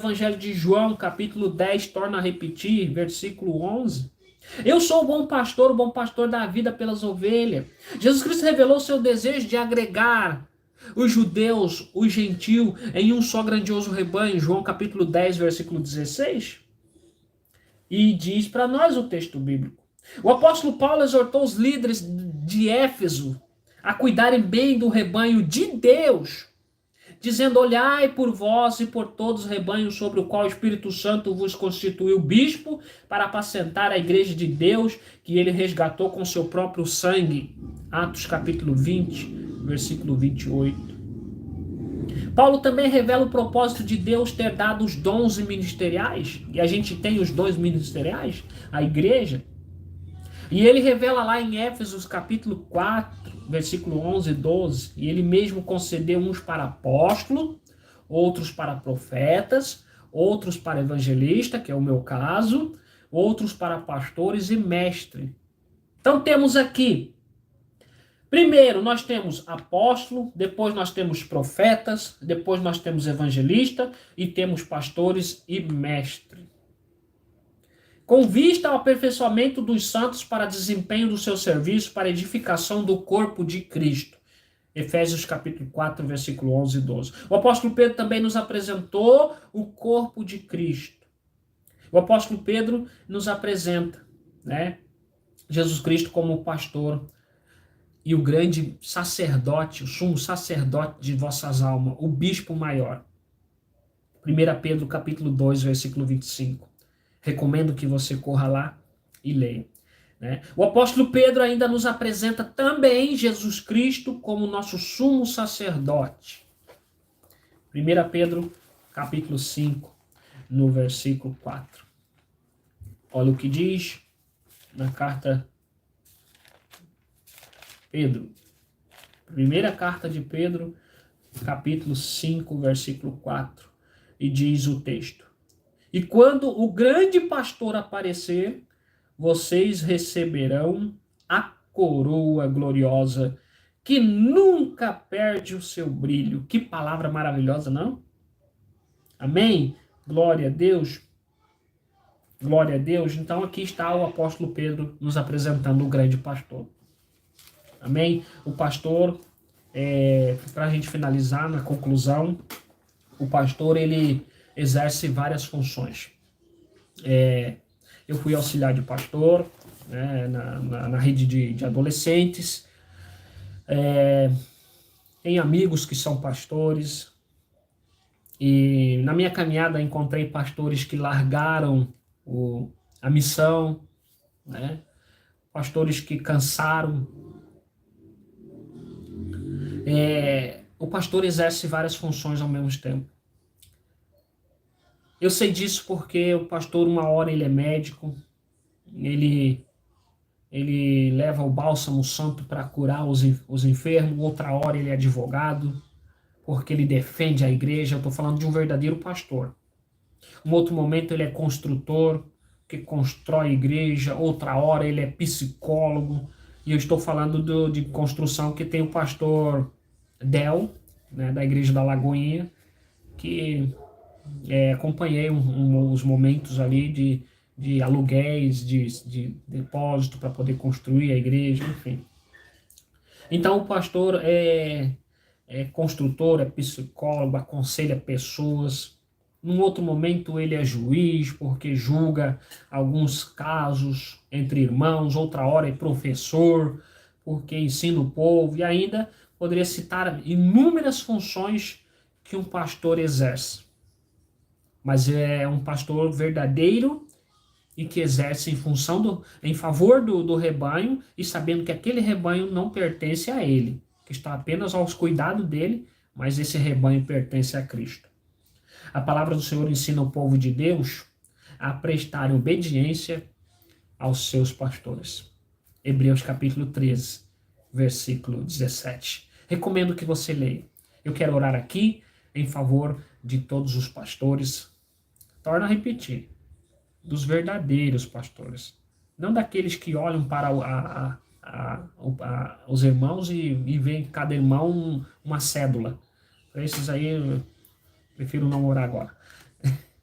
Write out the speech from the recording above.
Evangelho de João, capítulo 10, torna a repetir, versículo 11. Eu sou o bom pastor da vida pelas ovelhas. Jesus Cristo revelou seu desejo de agregar os judeus, os gentios, em um só grandioso rebanho. João capítulo 10, versículo 16. E diz para nós o texto bíblico. O apóstolo Paulo exortou os líderes de Éfeso a cuidarem bem do rebanho de Deus, dizendo: olhai por vós e por todos os rebanhos sobre o qual o Espírito Santo vos constituiu bispo para apacentar a igreja de Deus, que ele resgatou com seu próprio sangue. Atos capítulo 20, versículo 28. Paulo também revela o propósito de Deus ter dado os dons ministeriais, e a gente tem os dons ministeriais, a igreja. E ele revela lá em Éfesos capítulo 4, versículo 11 e 12, e ele mesmo concedeu uns para apóstolo, outros para profetas, outros para evangelista, que é o meu caso, outros para pastores e mestre. Então temos aqui, primeiro nós temos apóstolo, depois nós temos profetas, depois nós temos evangelista e temos pastores e mestre. Com vista ao aperfeiçoamento dos santos para desempenho do seu serviço, para edificação do corpo de Cristo. Efésios capítulo 4, versículo 11 e 12. O apóstolo Pedro também nos apresentou o corpo de Cristo. O apóstolo Pedro nos apresenta, Jesus Cristo como o pastor e o grande sacerdote, o sumo sacerdote de vossas almas, o bispo maior. 1 Pedro capítulo 2, versículo 25. Recomendo que você corra lá e leia. O apóstolo Pedro ainda nos apresenta também Jesus Cristo como nosso sumo sacerdote. 1 Pedro, capítulo 5, no versículo 4. Olha o que diz na carta Pedro. Primeira carta de Pedro, capítulo 5, versículo 4. E diz o texto: e quando o grande pastor aparecer, vocês receberão a coroa gloriosa que nunca perde o seu brilho. Que palavra maravilhosa, não? Amém? Glória a Deus. Glória a Deus. Então aqui está o apóstolo Pedro nos apresentando o grande pastor. Amém? O pastor, para a gente finalizar na conclusão, o pastor, ele exerce várias funções. Eu fui auxiliar de pastor, na rede de adolescentes. Tenho amigos que são pastores. E na minha caminhada encontrei pastores que largaram a missão, pastores que cansaram. O pastor exerce várias funções ao mesmo tempo. Eu sei disso porque o pastor, uma hora ele é médico, ele leva o bálsamo santo para curar os enfermos, outra hora ele é advogado, porque ele defende a igreja. Eu estou falando de um verdadeiro pastor. Um outro momento ele é construtor, que constrói a igreja, outra hora ele é psicólogo, e eu estou falando de construção, que tem o pastor Del, da igreja da Lagoinha, que acompanhei os momentos ali de aluguéis, de depósito para poder construir a igreja, enfim. Então o pastor é construtor, é psicólogo, aconselha pessoas. Num outro momento ele é juiz, porque julga alguns casos entre irmãos. Outra hora é professor, porque ensina o povo. E ainda poderia citar inúmeras funções que um pastor exerce. Mas é um pastor verdadeiro e que exerce em favor do rebanho, e sabendo que aquele rebanho não pertence a ele, que está apenas aos cuidados dele, mas esse rebanho pertence a Cristo. A palavra do Senhor ensina o povo de Deus a prestarem obediência aos seus pastores. Hebreus capítulo 13, versículo 17. Recomendo que você leia. Eu quero orar aqui em favor de todos os pastores. Torno a repetir, dos verdadeiros pastores, não daqueles que olham para os irmãos e veem cada irmão uma cédula. Para esses aí eu prefiro não orar agora.